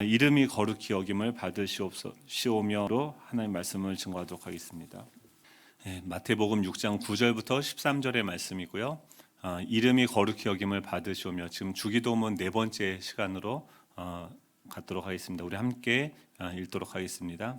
이름이 거룩히 여김을 받으시오며로 하나님 말씀을 증거하도록 하겠습니다. 마태복음 6장 9절부터 13절의 말씀이고요. 이름이 거룩히 여김을 받으시오며, 지금 주기도문 네 번째 시간으로 갖도록 하겠습니다. 우리 함께 읽도록 하겠습니다.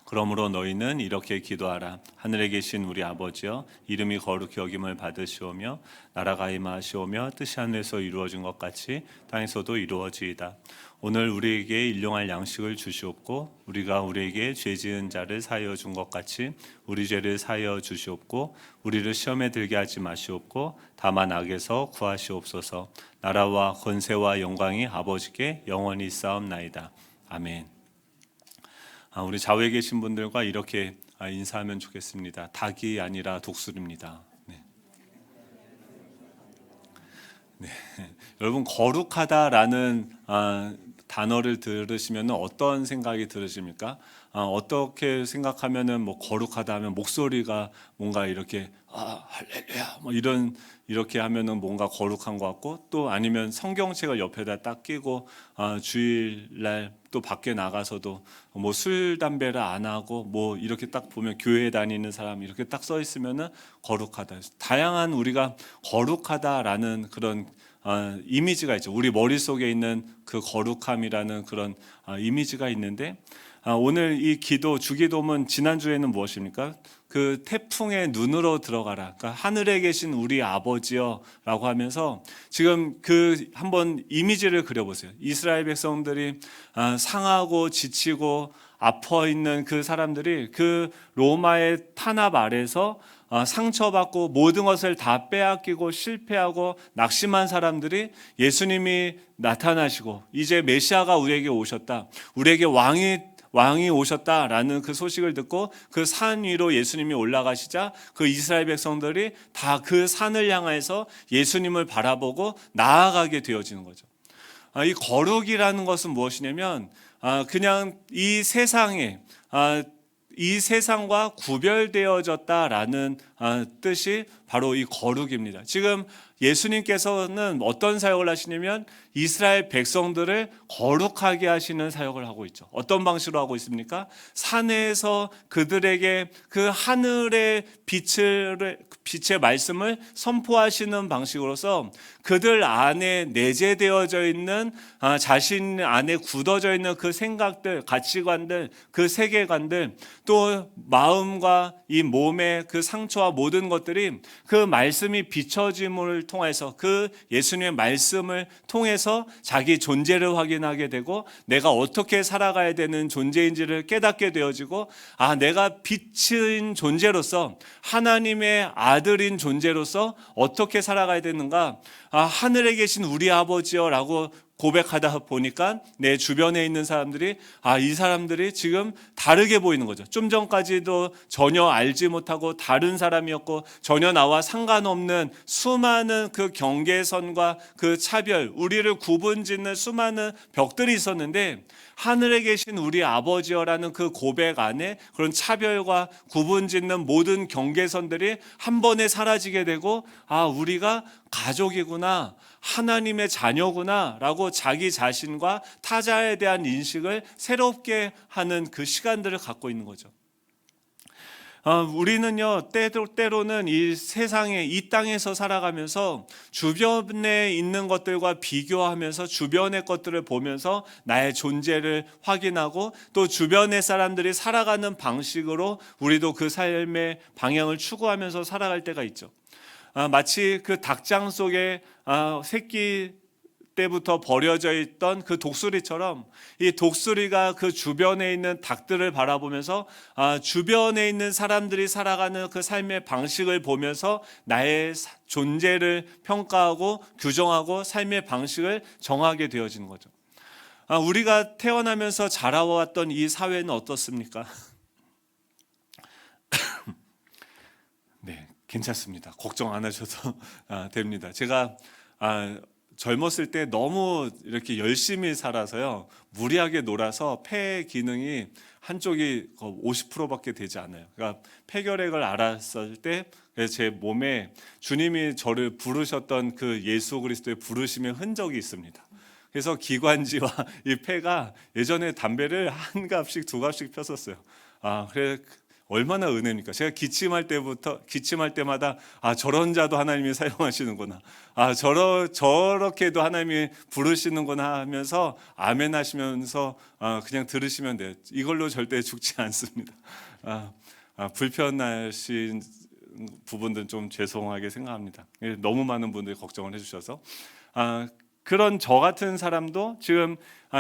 그러므로 너희는 이렇게 기도하라. 하늘에 계신 우리 아버지여, 이름이 거룩히 여김을 받으시오며 나라가 임하시오며 뜻이 하늘에서 이루어진 것 같이 땅에서도 이루어지이다. 오늘 우리에게 일용할 양식을 주시옵고, 우리가 우리에게 죄 지은 자를 사하여 준 것 같이 우리 죄를 사하여 주시옵고, 우리를 시험에 들게 하지 마시옵고 다만 악에서 구하시옵소서. 나라와 권세와 영광이 아버지께 영원히 있사옵나이다. 아멘. 우리 좌우에 계신 분들과 이렇게 인사하면 좋겠습니다. 닭이 아니라 독수리입니다. 네. 여러분, 거룩하다라는 단어를 들으시면 어떤 생각이 들으십니까? 어떻게 생각하면은 거룩하다 하면 목소리가 뭔가 이렇게 할렐루야 이렇게 하면은 뭔가 거룩한 것 같고, 또 아니면 성경책을 옆에다 딱 끼고 주일날 또 밖에 나가서도 술 담배를 안 하고 이렇게 딱 보면 교회 다니는 사람 이렇게 딱 써 있으면은 거룩하다. 다양한 우리가 거룩하다라는 그런 이미지가 있죠. 우리 머릿속에 있는 그 거룩함이라는 그런 이미지가 있는데, 오늘 이 주기도문 지난주에는 무엇입니까? 그 태풍의 눈으로 들어가라. 그러니까 하늘에 계신 우리 아버지여 라고 하면서 지금 한번 이미지를 그려보세요. 이스라엘 백성들이 상하고 지치고 아파 있는 그 사람들이 그 로마의 탄압 아래서 상처받고 모든 것을 다 빼앗기고 실패하고 낙심한 사람들이 예수님이 나타나시고 이제 메시아가 우리에게 오셨다, 우리에게 왕이 오셨다라는 그 소식을 듣고 그 산 위로 예수님이 올라가시자 그 이스라엘 백성들이 다 그 산을 향해서 예수님을 바라보고 나아가게 되어지는 거죠. 이 거룩이라는 것은 무엇이냐면 그냥 이 세상과 구별되어졌다라는 뜻이 바로 이 거룩입니다. 지금 예수님께서는 어떤 사역을 하시냐면 이스라엘 백성들을 거룩하게 하시는 사역을 하고 있죠. 어떤 방식으로 하고 있습니까? 산에서 그들에게 그 하늘의 빛의 말씀을 선포하시는 방식으로서 그들 안에 내재되어져 있는 자신 안에 굳어져 있는 그 생각들, 가치관들, 그 세계관들, 또 마음과 이 몸의 그 상처와 모든 것들이 그 말씀이 비춰짐을 통해서, 그 예수님의 말씀을 통해서 자기 존재를 확인하게 되고 내가 어떻게 살아가야 되는 존재인지를 깨닫게 되어지고, 내가 빛인 존재로서, 하나님의 아들인 존재로서 어떻게 살아가야 되는가, 하늘에 계신 우리 아버지여 라고 고백하다 보니까 내 주변에 있는 사람들이 이 사람들이 지금 다르게 보이는 거죠. 좀 전까지도 전혀 알지 못하고 다른 사람이었고 전혀 나와 상관없는 수많은 그 경계선과 그 차별, 우리를 구분짓는 수많은 벽들이 있었는데, 하늘에 계신 우리 아버지여라는 그 고백 안에 그런 차별과 구분짓는 모든 경계선들이 한 번에 사라지게 되고, 우리가 가족이구나, 하나님의 자녀구나 라고 자기 자신과 타자에 대한 인식을 새롭게 하는 그 시간들을 갖고 있는 거죠. 우리는요, 때로는 이 세상에, 이 땅에서 살아가면서 주변에 있는 것들과 비교하면서 주변의 것들을 보면서 나의 존재를 확인하고, 또 주변의 사람들이 살아가는 방식으로 우리도 그 삶의 방향을 추구하면서 살아갈 때가 있죠. 마치 그 닭장 속에 새끼 때부터 버려져 있던 그 독수리처럼, 이 독수리가 그 주변에 있는 닭들을 바라보면서 주변에 있는 사람들이 살아가는 그 삶의 방식을 보면서 나의 존재를 평가하고 규정하고 삶의 방식을 정하게 되어지는 거죠. 우리가 태어나면서 자라왔던 이 사회는 어떻습니까? 네, 괜찮습니다. 걱정 안 하셔도 됩니다. 제가 젊었을 때 너무 이렇게 열심히 살아서요, 무리하게 놀아서 폐 기능이 한쪽이 50%밖에 되지 않아요. 그러니까 폐결핵을 앓았을 때 제 몸에 주님이 저를 부르셨던 그 예수 그리스도의 부르심의 흔적이 있습니다. 그래서 기관지와 이 폐가 예전에 담배를 한 갑씩 두 갑씩 폈었어요. 그래 얼마나 은혜입니까? 제가 기침할 때마다 저런 자도 하나님이 사용하시는구나. 저렇게도 하나님이 부르시는구나 하면서 아멘 하시면서 그냥 들으시면 돼요. 이걸로 절대 죽지 않습니다. 불편하신 부분들은 좀 죄송하게 생각합니다. 너무 많은 분들이 걱정을 해주셔서 그런 저 같은 사람도 지금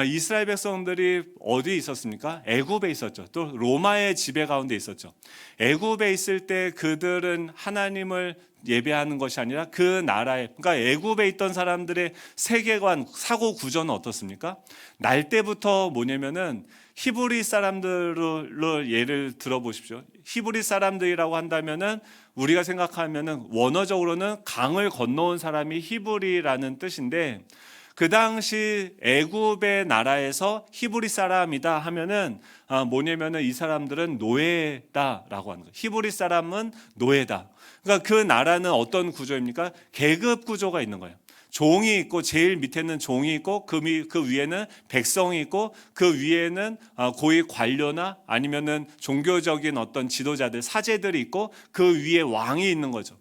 이스라엘 백성들이 어디에 있었습니까? 애굽에 있었죠. 또 로마의 지배 가운데 있었죠. 애굽에 있을 때 그들은 하나님을 예배하는 것이 아니라 그 나라에, 그러니까 애굽에 있던 사람들의 세계관, 사고 구조는 어떻습니까? 날 때부터 뭐냐면은 히브리 사람들로 예를 들어보십시오. 히브리 사람들이라고 한다면은 우리가 생각하면은 원어적으로는 강을 건너온 사람이 히브리라는 뜻인데, 그 당시 애굽의 나라에서 히브리 사람이다 하면은 뭐냐면은 이 사람들은 노예다라고 하는 거예요. 히브리 사람은 노예다. 그러니까 그 나라는 어떤 구조입니까? 계급 구조가 있는 거예요. 종이 있고 제일 밑에는 종이 있고 그 위에는 백성이 있고 그 위에는 고위 관료나 아니면은 종교적인 어떤 지도자들, 사제들이 있고 그 위에 왕이 있는 거죠.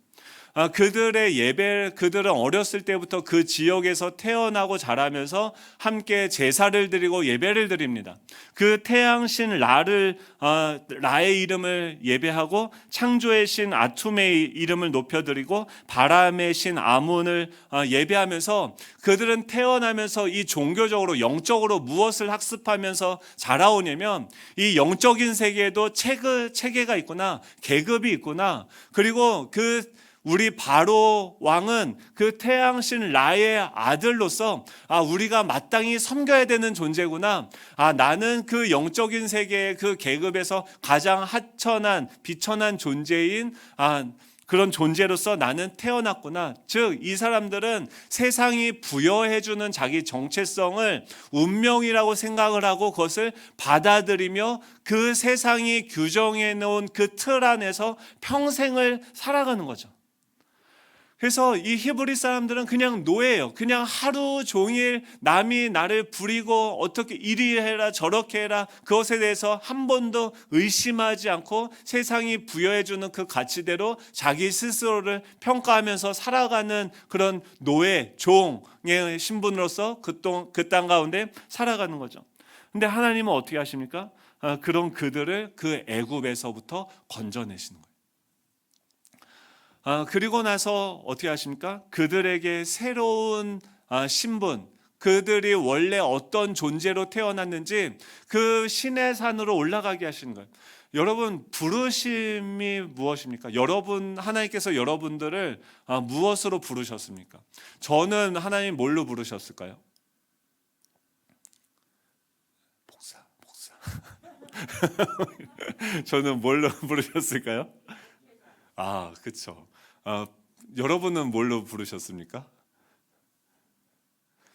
그들은 어렸을 때부터 그 지역에서 태어나고 자라면서 함께 제사를 드리고 예배를 드립니다. 그 태양신 라의 이름을 예배하고 창조의 신 아툼의 이름을 높여드리고 바람의 신 아문을 예배하면서 그들은 태어나면서 이 종교적으로 영적으로 무엇을 학습하면서 자라오냐면 이 영적인 세계에도 체계가 있구나, 계급이 있구나. 그리고 우리 바로 왕은 그 태양신 라의 아들로서 우리가 마땅히 섬겨야 되는 존재구나. 나는 그 영적인 세계의 그 계급에서 가장 하천한 비천한 존재인 그런 존재로서 나는 태어났구나. 즉 이 사람들은 세상이 부여해주는 자기 정체성을 운명이라고 생각을 하고 그것을 받아들이며 그 세상이 규정해 놓은 그 틀 안에서 평생을 살아가는 거죠. 그래서 이 히브리 사람들은 그냥 노예예요. 그냥 하루 종일 남이 나를 부리고 어떻게 이리 해라 저렇게 해라 그것에 대해서 한 번도 의심하지 않고 세상이 부여해주는 그 가치대로 자기 스스로를 평가하면서 살아가는 그런 노예, 종의 신분으로서 그 땅 가운데 살아가는 거죠. 근데 하나님은 어떻게 하십니까? 그런 그들을 그 애굽에서부터 건져내시는 거예요. 그리고 나서 어떻게 하십니까? 그들에게 새로운 신분, 그들이 원래 어떤 존재로 태어났는지 그 신의 산으로 올라가게 하시는 거예요. 여러분, 부르심이 무엇입니까? 하나님께서 여러분들을 무엇으로 부르셨습니까? 저는 하나님 뭘로 부르셨을까요? 목사. 저는 뭘로 부르셨을까요? 그렇죠. 여러분은 뭘로 부르셨습니까?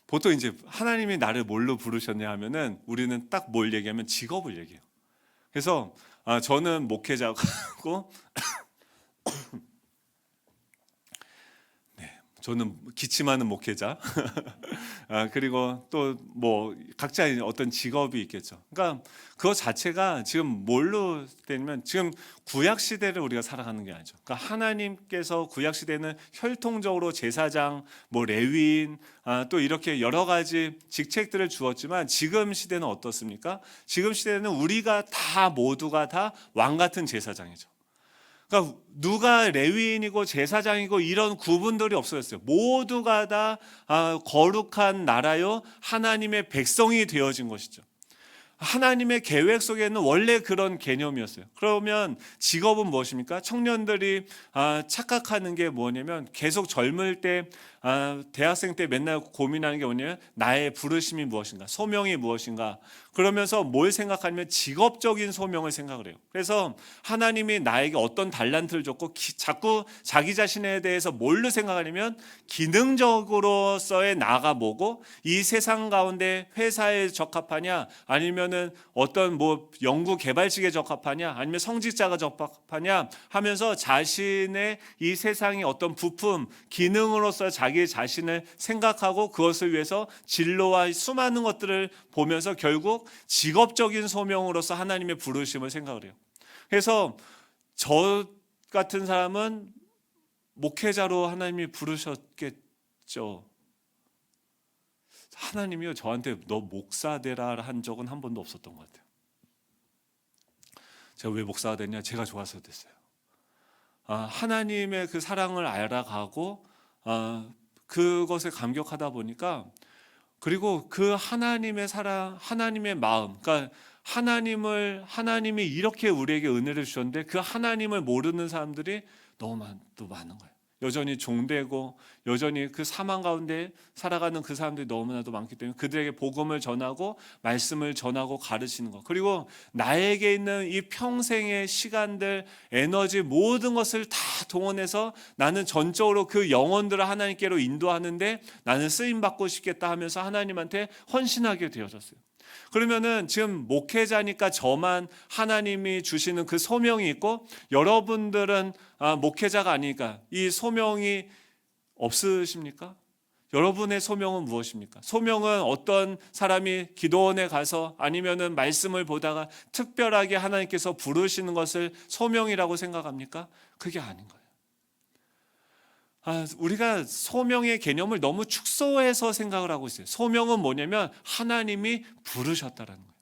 보통 이제 하나님이 나를 뭘로 부르셨냐 하면은 우리는 딱 뭘 얘기하면 직업을 얘기해요. 그래서 저는 목회자고 저는 기침하는 목회자. 그리고 또 뭐 각자 어떤 직업이 있겠죠. 그러니까 그거 자체가 지금 뭘로 되냐면 지금 구약 시대를 우리가 살아가는 게 아니죠. 그러니까 하나님께서 구약 시대는 혈통적으로 제사장, 뭐 레위인, 또 이렇게 여러 가지 직책들을 주었지만 지금 시대는 어떻습니까? 지금 시대는 우리가 모두가 다 왕 같은 제사장이죠. 그러니까 누가 레위인이고 제사장이고 이런 구분들이 없어졌어요. 모두가 다 거룩한 나라요 하나님의 백성이 되어진 것이죠. 하나님의 계획 속에는 원래 그런 개념이었어요. 그러면 직업은 무엇입니까? 청년들이 착각하는 게 뭐냐면 계속 젊을 때 대학생 때 맨날 고민하는 게 뭐냐면 나의 부르심이 무엇인가, 소명이 무엇인가. 그러면서 뭘 생각하냐면 직업적인 소명을 생각을 해요. 그래서 하나님이 나에게 어떤 달란트를 줬고 자꾸 자기 자신에 대해서 뭘로 생각하냐면 기능적으로서의 나가 뭐고 이 세상 가운데 회사에 적합하냐 아니면은 어떤 뭐 연구 개발직에 적합하냐 아니면 성직자가 적합하냐 하면서 자신의 이 세상의 어떤 부품 기능으로서 자기 자기 자신을 생각하고 그것을 위해서 진로와 수많은 것들을 보면서 결국 직업적인 소명으로서 하나님의 부르심을 생각을 해요. 그래서 저 같은 사람은 목회자로 하나님이 부르셨겠죠. 하나님이요, 저한테 너 목사 되라 한 적은 한 번도 없었던 것 같아요. 제가 왜 목사가 됐냐? 제가 좋아서 됐어요. 하나님의 그 사랑을 알아가고 그것에 감격하다 보니까, 그리고 그 하나님의 사랑, 하나님의 마음, 그러니까 하나님이 이렇게 우리에게 은혜를 주셨는데 그 하나님을 모르는 사람들이 너무 많은 거예요. 여전히 종되고 여전히 그 사망 가운데 살아가는 그 사람들이 너무나도 많기 때문에 그들에게 복음을 전하고 말씀을 전하고 가르치는 것, 그리고 나에게 있는 이 평생의 시간들, 에너지, 모든 것을 다 동원해서 나는 전적으로 그 영혼들을 하나님께로 인도하는데 나는 쓰임받고 싶겠다 하면서 하나님한테 헌신하게 되어졌어요. 그러면은 지금 목회자니까 저만 하나님이 주시는 그 소명이 있고, 여러분들은 목회자가 아니니까 이 소명이 없으십니까? 여러분의 소명은 무엇입니까? 소명은 어떤 사람이 기도원에 가서 아니면은 말씀을 보다가 특별하게 하나님께서 부르시는 것을 소명이라고 생각합니까? 그게 아닌 거예요. 우리가 소명의 개념을 너무 축소해서 생각을 하고 있어요. 소명은 뭐냐면 하나님이 부르셨다라는 거예요.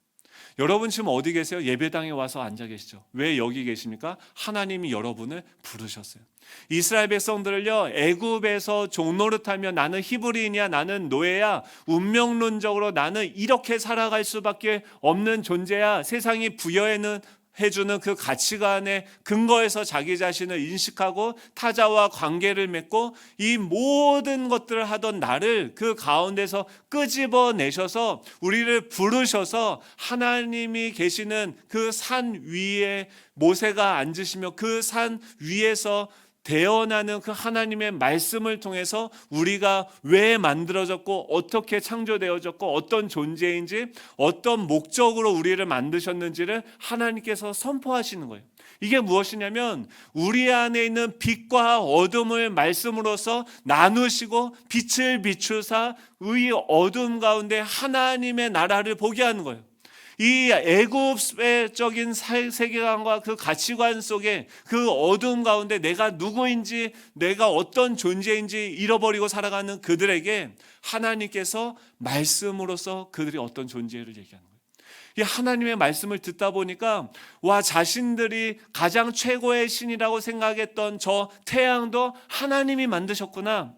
여러분 지금 어디 계세요? 예배당에 와서 앉아 계시죠. 왜 여기 계십니까? 하나님이 여러분을 부르셨어요. 이스라엘 백성들을요, 애굽에서 종노릇하며 나는 히브리인이야, 나는 노예야, 운명론적으로 나는 이렇게 살아갈 수밖에 없는 존재야, 세상이 부여해는 해주는 그 가치관의 근거에서 자기 자신을 인식하고 타자와 관계를 맺고 이 모든 것들을 하던 나를 그 가운데서 끄집어내셔서 우리를 부르셔서 하나님이 계시는 그 산 위에 모세가 앉으시며 그 산 위에서 대언하는 그 하나님의 말씀을 통해서 우리가 왜 만들어졌고 어떻게 창조되어졌고 어떤 존재인지 어떤 목적으로 우리를 만드셨는지를 하나님께서 선포하시는 거예요. 이게 무엇이냐면 우리 안에 있는 빛과 어둠을 말씀으로서 나누시고 빛을 비추사 의 어둠 가운데 하나님의 나라를 보게 하는 거예요. 이 애굽적인 세계관과 그 가치관 속에 그 어두움 가운데 내가 누구인지 내가 어떤 존재인지 잃어버리고 살아가는 그들에게 하나님께서 말씀으로서 그들이 어떤 존재를 얘기하는 거예요. 이 하나님의 말씀을 듣다 보니까 자신들이 가장 최고의 신이라고 생각했던 저 태양도 하나님이 만드셨구나.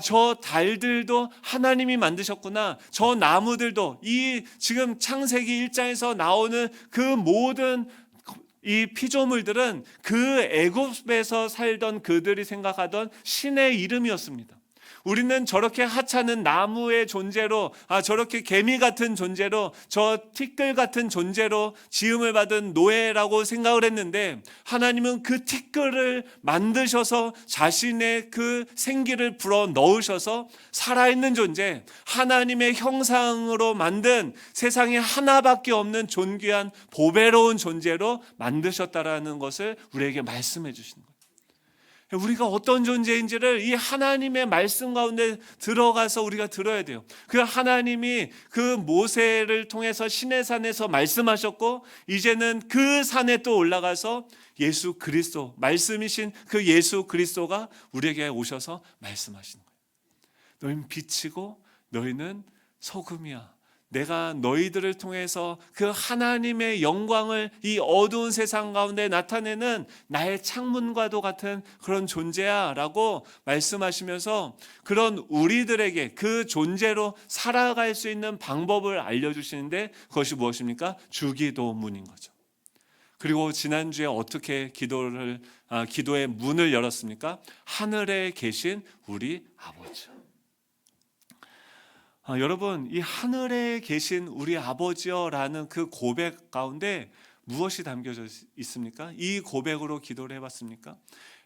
저 달들도 하나님이 만드셨구나. 저 나무들도, 이 지금 창세기 1장에서 나오는 그 모든 이 피조물들은 그 애굽에서 살던 그들이 생각하던 신의 이름이었습니다. 우리는 저렇게 하찮은 나무의 존재로, 저렇게 개미 같은 존재로, 저 티끌 같은 존재로 지음을 받은 노예라고 생각을 했는데, 하나님은 그 티끌을 만드셔서 자신의 그 생기를 불어 넣으셔서 살아있는 존재, 하나님의 형상으로 만든 세상에 하나밖에 없는 존귀한 보배로운 존재로 만드셨다라는 것을 우리에게 말씀해 주시는 거예요. 우리가 어떤 존재인지를 이 하나님의 말씀 가운데 들어가서 우리가 들어야 돼요. 그 하나님이 그 모세를 통해서 시내산에서 말씀하셨고, 이제는 그 산에 또 올라가서 예수 그리스도, 말씀이신 그 예수 그리스도가 우리에게 오셔서 말씀하시는 거예요. 너희는 빛이고 너희는 소금이야. 내가 너희들을 통해서 그 하나님의 영광을 이 어두운 세상 가운데 나타내는 나의 창문과도 같은 그런 존재야 라고 말씀하시면서 그런 우리들에게 그 존재로 살아갈 수 있는 방법을 알려주시는데, 그것이 무엇입니까? 주기도문인 거죠. 그리고 지난주에 어떻게 기도의 문을 열었습니까? 하늘에 계신 우리 아버지. 여러분, 이 하늘에 계신 우리 아버지여라는 그 고백 가운데 무엇이 담겨져 있습니까? 이 고백으로 기도를 해봤습니까?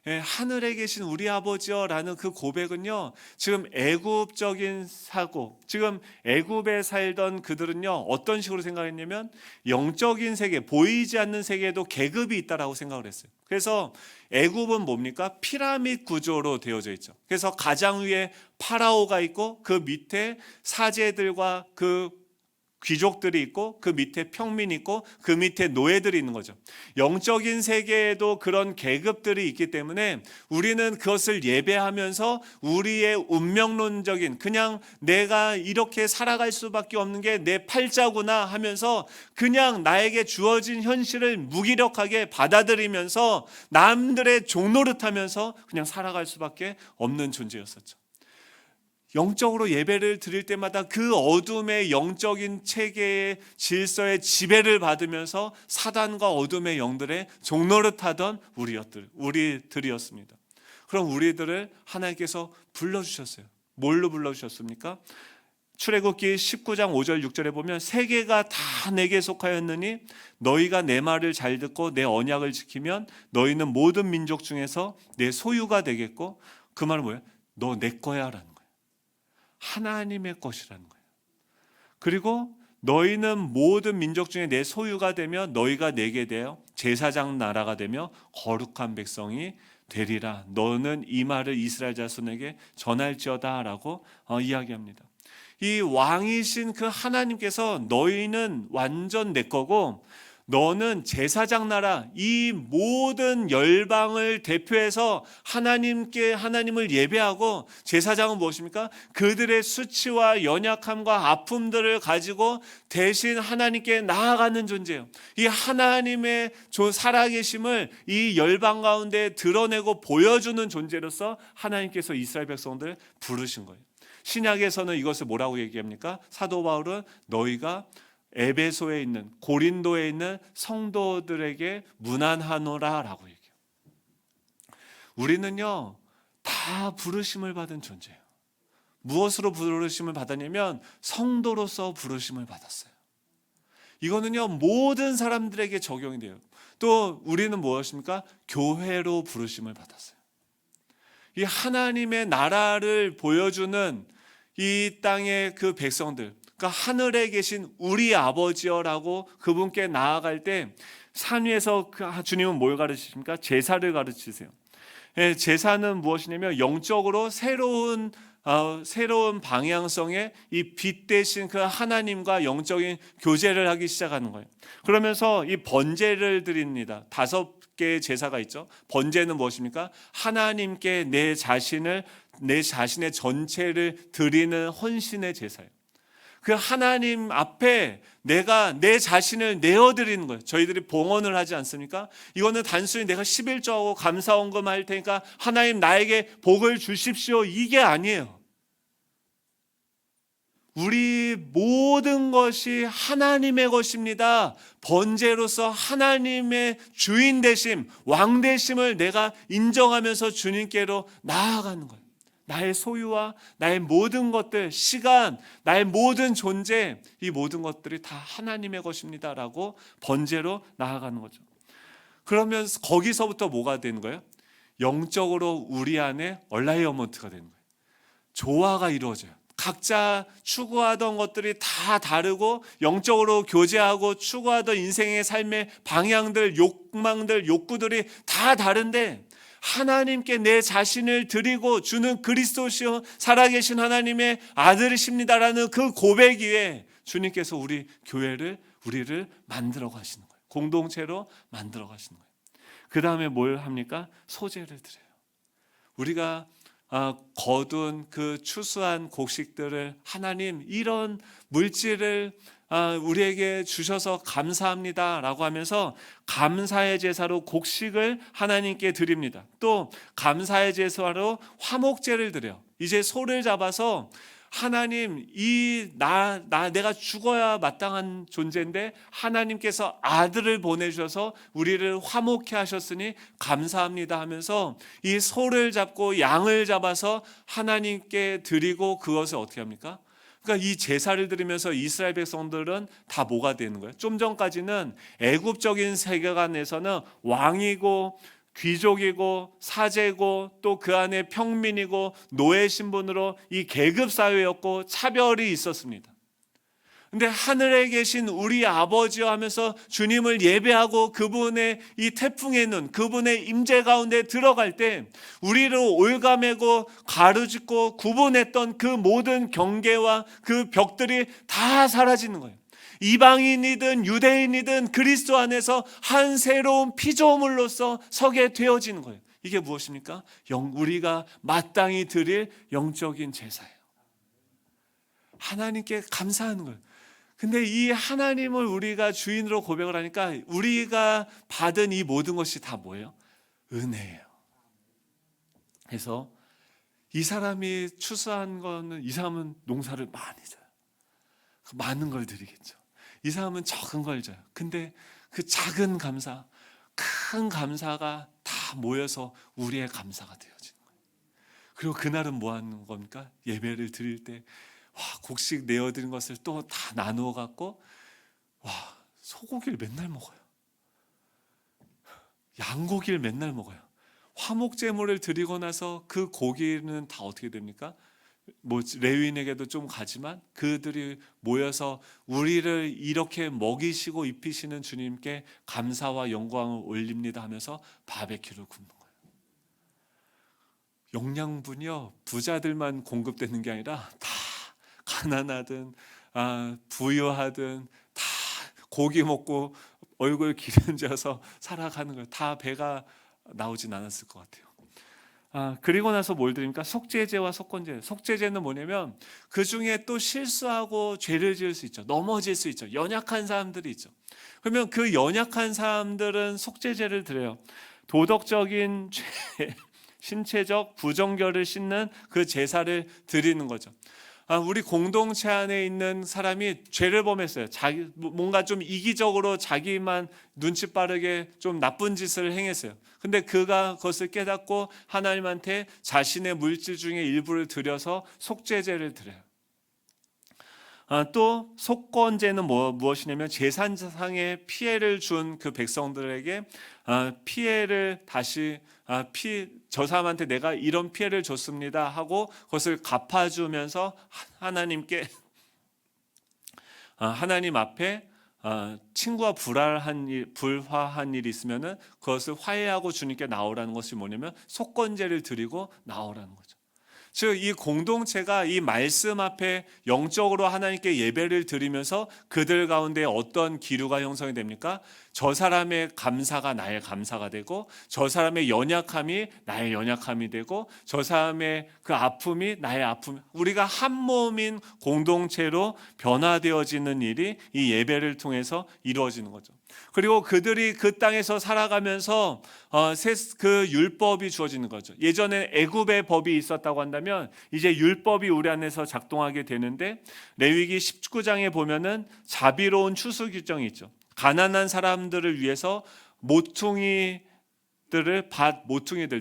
예, 하늘에 계신 우리 아버지여라는 그 고백은요, 지금 애굽적인 사고, 지금 애굽에 살던 그들은요 어떤 식으로 생각했냐면 영적인 세계, 보이지 않는 세계에도 계급이 있다라고 생각을 했어요. 그래서 애굽은 뭡니까? 피라미드 구조로 되어져 있죠. 그래서 가장 위에 파라오가 있고 그 밑에 사제들과 그 귀족들이 있고 그 밑에 평민이 있고 그 밑에 노예들이 있는 거죠. 영적인 세계에도 그런 계급들이 있기 때문에 우리는 그것을 예배하면서 우리의 운명론적인, 그냥 내가 이렇게 살아갈 수밖에 없는 게 내 팔자구나 하면서 그냥 나에게 주어진 현실을 무기력하게 받아들이면서 남들의 종노릇하면서 그냥 살아갈 수밖에 없는 존재였었죠. 영적으로 예배를 드릴 때마다 그 어둠의 영적인 체계의 질서의 지배를 받으면서 사단과 어둠의 영들의 종노릇하던 우리들이었습니다. 그럼 우리들을 하나님께서 불러주셨어요. 뭘로 불러주셨습니까? 출애굽기 19장 5절 6절에 보면 세계가 다 내게 속하였느니 너희가 내 말을 잘 듣고 내 언약을 지키면 너희는 모든 민족 중에서 내 소유가 되겠고, 그 말은 뭐예요? 너 내 거야 라는 거예요. 하나님의 것이라는 거예요. 그리고 너희는 모든 민족 중에 내 소유가 되며 너희가 내게 되어 제사장 나라가 되며 거룩한 백성이 되리라. 너는 이 말을 이스라엘 자손에게 전할지어다 라고 이야기합니다. 이 왕이신 그 하나님께서 너희는 완전 내 거고 너는 제사장 나라, 이 모든 열방을 대표해서 하나님을 예배하고, 제사장은 무엇입니까? 그들의 수치와 연약함과 아픔들을 가지고 대신 하나님께 나아가는 존재예요. 이 하나님의 살아계심을 이 열방 가운데 드러내고 보여주는 존재로서 하나님께서 이스라엘 백성들을 부르신 거예요. 신약에서는 이것을 뭐라고 얘기합니까? 사도 바울은 너희가 에베소에 있는, 고린도에 있는 성도들에게 문안하노라 라고 얘기해요. 우리는요 다 부르심을 받은 존재예요. 무엇으로 부르심을 받았냐면 성도로서 부르심을 받았어요. 이거는요 모든 사람들에게 적용이 돼요. 또 우리는 무엇입니까? 교회로 부르심을 받았어요. 이 하나님의 나라를 보여주는 이 땅의 그 백성들, 그러니까 하늘에 계신 우리 아버지여라고 그분께 나아갈 때 산 위에서 주님은 뭘 가르치십니까? 제사를 가르치세요. 제사는 무엇이냐면 영적으로 새로운 방향성의 이 빛 대신 그 하나님과 영적인 교제를 하기 시작하는 거예요. 그러면서 이 번제를 드립니다. 5개의 제사가 있죠. 번제는 무엇입니까? 하나님께 내 자신의 전체를 드리는 헌신의 제사예요. 그 하나님 앞에 내가 내 자신을 내어드리는 거예요. 저희들이 봉헌을 하지 않습니까? 이거는 단순히 내가 11조하고 감사원금 할 테니까 하나님 나에게 복을 주십시오, 이게 아니에요. 우리 모든 것이 하나님의 것입니다. 번제로서 하나님의 주인 되심, 왕 되심을 내가 인정하면서 주님께로 나아가는 거예요. 나의 소유와 나의 모든 것들, 시간, 나의 모든 존재, 이 모든 것들이 다 하나님의 것입니다 라고 번제로 나아가는 거죠. 그러면 거기서부터 뭐가 되는 거예요? 영적으로 우리 안에 얼라이어먼트가 되는 거예요. 조화가 이루어져요. 각자 추구하던 것들이 다 다르고 영적으로 교제하고 추구하던 인생의 삶의 방향들, 욕망들, 욕구들이 다 다른데 하나님께 내 자신을 드리고 주는 그리스도시요 살아계신 하나님의 아들이십니다라는 그 고백 위에 주님께서 우리를 만들어 가시는 거예요. 공동체로 만들어 가시는 거예요. 그 다음에 뭘 합니까? 소제를 드려요. 우리가 거둔 그 추수한 곡식들을 하나님 이런 물질을 우리에게 주셔서 감사합니다 라고 하면서 감사의 제사로 곡식을 하나님께 드립니다. 또 감사의 제사로 화목제를 드려요. 이제 소를 잡아서 하나님 내가 죽어야 마땅한 존재인데 하나님께서 아들을 보내주셔서 우리를 화목케 하셨으니 감사합니다 하면서 이 소를 잡고 양을 잡아서 하나님께 드리고 그것을 어떻게 합니까? 그러니까 이 제사를 드리면서 이스라엘 백성들은 다 뭐가 되는 거예요? 좀 전까지는 애굽적인 세계관에서는 왕이고 귀족이고 사제고 또 그 안에 평민이고 노예 신분으로 이 계급 사회였고 차별이 있었습니다. 근데 하늘에 계신 우리 아버지여 하면서 주님을 예배하고 그분의 이 태풍의 눈, 그분의 임재 가운데 들어갈 때 우리를 올가매고 가로짓고 구분했던 그 모든 경계와 그 벽들이 다 사라지는 거예요. 이방인이든 유대인이든 그리스도 안에서 한 새로운 피조물로서 서게 되어지는 거예요. 이게 무엇입니까? 우리가 마땅히 드릴 영적인 제사예요. 하나님께 감사하는 거예요. 근데 이 하나님을 우리가 주인으로 고백을 하니까 우리가 받은 이 모든 것이 다 뭐예요? 은혜예요. 그래서 이 사람이 추수한 거는 이 사람은 농사를 많이 져요. 많은 걸 드리겠죠. 이 사람은 적은 걸 줘요. 근데 그 작은 감사, 큰 감사가 다 모여서 우리의 감사가 되어지는 거예요. 그리고 그날은 뭐 하는 겁니까? 예배를 드릴 때 곡식 내어드린 것을 또 다 나누어 갖고 소고기를 맨날 먹어요. 양고기를 맨날 먹어요. 화목제물을 드리고 나서 그 고기는 다 어떻게 됩니까? 레위인에게도 좀 가지만 그들이 모여서 우리를 이렇게 먹이시고 입히시는 주님께 감사와 영광을 올립니다 하면서 바베큐를 굽는 거예요. 영양분이요, 부자들만 공급되는 게 아니라 다 가난하든 부유하든 다 고기 먹고 얼굴 기름져서 살아가는 거예요. 다 배가 나오진 않았을 것 같아요. 그리고 나서 뭘 드립니까? 속죄제와 속건제. 속죄제는 뭐냐면 그 중에 또 실수하고 죄를 지을 수 있죠. 넘어질 수 있죠. 연약한 사람들이 있죠. 그러면 그 연약한 사람들은 속죄제를 드려요. 도덕적인 죄, 신체적 부정결을 씻는 그 제사를 드리는 거죠. 우리 공동체 안에 있는 사람이 죄를 범했어요. 뭔가 좀 이기적으로 자기만 눈치 빠르게 좀 나쁜 짓을 행했어요. 근데 그가 그것을 깨닫고 하나님한테 자신의 물질 중에 일부를 드려서 속죄제를 드려요. 또 속건제는 무엇이냐면 제사상의 피해를 준 그 백성들에게 피해를 다시 저 사람한테 내가 이런 피해를 줬습니다 하고 그것을 갚아주면서 하나님께 하나님 앞에 친구와 불화한 일이 있으면은 그것을 화해하고 주님께 나오라는 것이 뭐냐면 속건제를 드리고 나오라는 거죠. 즉 이 공동체가 이 말씀 앞에 영적으로 하나님께 예배를 드리면서 그들 가운데 어떤 기류가 형성이 됩니까? 저 사람의 감사가 나의 감사가 되고 저 사람의 연약함이 나의 연약함이 되고 저 사람의 그 아픔이 나의 아픔, 우리가 한 몸인 공동체로 변화되어지는 일이 이 예배를 통해서 이루어지는 거죠. 그리고 그들이 그 땅에서 살아가면서 그 율법이 주어지는 거죠. 예전에 애굽의 법이 있었다고 한다면 이제 율법이 우리 안에서 작동하게 되는데 레위기 19장에 보면은 자비로운 추수 규정이 있죠. 가난한 사람들을 위해서 모퉁이들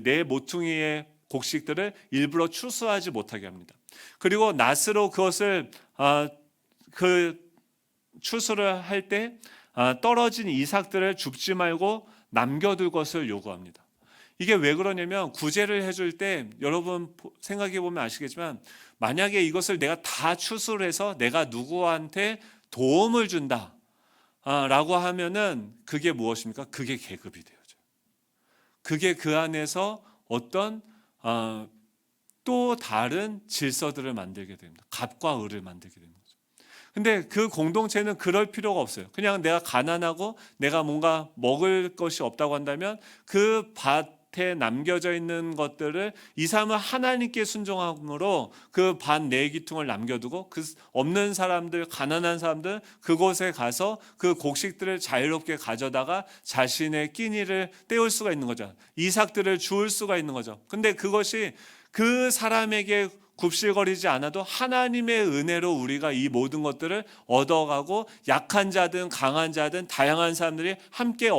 내 모퉁이의 곡식들을 일부러 추수하지 못하게 합니다. 그리고 낫으로 그것을 그 추수를 할 때 떨어진 이삭들을 줍지 말고 남겨둘 것을 요구합니다. 이게 왜 그러냐면 구제를 해줄 때 여러분 생각해 보면 아시겠지만 만약에 이것을 내가 다 추수를 해서 내가 누구한테 도움을 준다 라고 하면은 그게 무엇입니까? 그게 계급이 되어져요. 그게 그 안에서 어떤 또 다른 질서들을 만들게 됩니다. 갑과 을을 만들게 됩니다. 근데 그 공동체는 그럴 필요가 없어요. 그냥 내가 가난하고 내가 뭔가 먹을 것이 없다고 한다면 그 밭에 남겨져 있는 것들을 이 사람은 하나님께 순종함으로 그 밭 네 기퉁을 남겨두고 그 없는 사람들, 가난한 사람들 그곳에 가서 그 곡식들을 자유롭게 가져다가 자신의 끼니를 때울 수가 있는 거죠. 이삭들을 주울 수가 있는 거죠. 근데 그것이 그 사람에게 굽실거리지 않아도 하나님의 은혜로 우리가 이 모든 것들을 얻어가고 약한 자든 강한 자든 다양한 사람들이 함께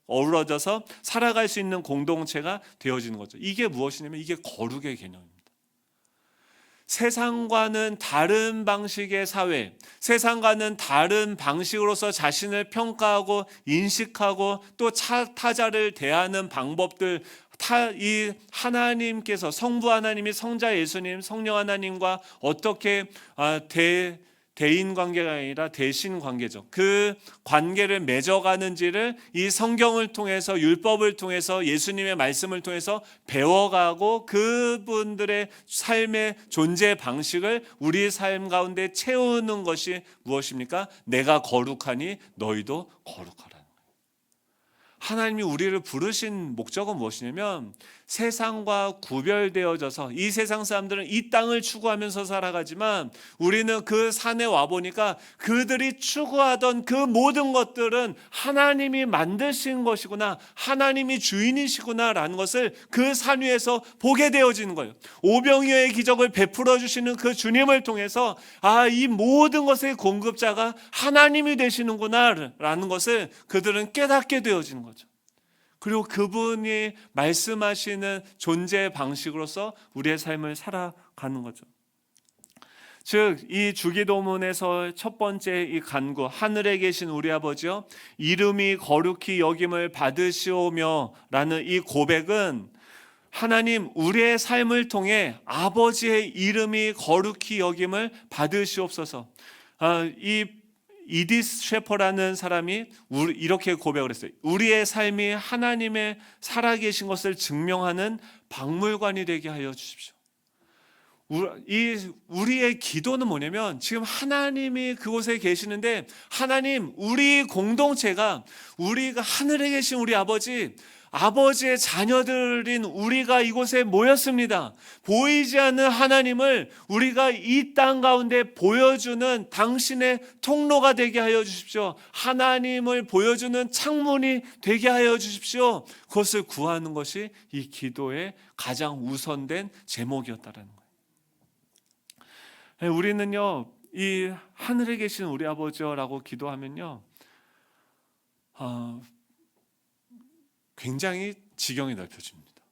어우러져서 살아갈 수 있는 공동체가 되어지는 거죠. 이게 무엇이냐면 이게 거룩의 개념입니다. 세상과는 다른 방식의 사회, 세상과는 다른 방식으로서 자신을 평가하고 인식하고 또 타자를 대하는 방법들, 이 하나님께서 성부 하나님이 성자 예수님, 성령 하나님과 어떻게 대인 관계가 아니라 대신 관계죠. 그 관계를 맺어가는지를 이 성경을 통해서, 율법을 통해서, 예수님의 말씀을 통해서 배워가고 그분들의 삶의 존재 방식을 우리 삶 가운데 채우는 것이 무엇입니까? 내가 거룩하니 너희도 거룩하라. 하나님이 우리를 부르신 목적은 무엇이냐면 세상과 구별되어져서, 이 세상 사람들은 이 땅을 추구하면서 살아가지만 우리는 그 산에 와보니까 그들이 추구하던 그 모든 것들은 하나님이 만드신 것이구나, 하나님이 주인이시구나 라는 것을 그 산 위에서 보게 되어지는 거예요. 오병이어의 기적을 베풀어 주시는 그 주님을 통해서 이 모든 것의 공급자가 하나님이 되시는구나 라는 것을 그들은 깨닫게 되어지는 거죠. 그리고 그분이 말씀하시는 존재 방식으로서 우리의 삶을 살아가는 거죠. 즉, 이 주기도문에서 첫 번째 이 간구, 하늘에 계신 우리 아버지여 이름이 거룩히 여김을 받으시오며 라는 이 고백은 하나님, 우리의 삶을 통해 아버지의 이름이 거룩히 여김을 받으시옵소서. 이 이디스 셰퍼라는 사람이 이렇게 고백을 했어요. 우리의 삶이 하나님의 살아계신 것을 증명하는 박물관이 되게 하여 주십시오. 우리의 기도는 뭐냐면 지금 하나님이 그곳에 계시는데, 하나님, 우리 공동체가, 우리가 하늘에 계신 우리 아버지의 자녀들인 우리가 이곳에 모였습니다. 보이지 않는 하나님을 우리가 이 땅 가운데 보여주는 당신의 통로가 되게 하여 주십시오. 하나님을 보여주는 창문이 되게 하여 주십시오. 그것을 구하는 것이 이 기도의 가장 우선된 제목이었다라는 거예요. 우리는요, 이 하늘에 계신 우리 아버지라고 기도하면요, 굉장히 지경이 넓혀집니다.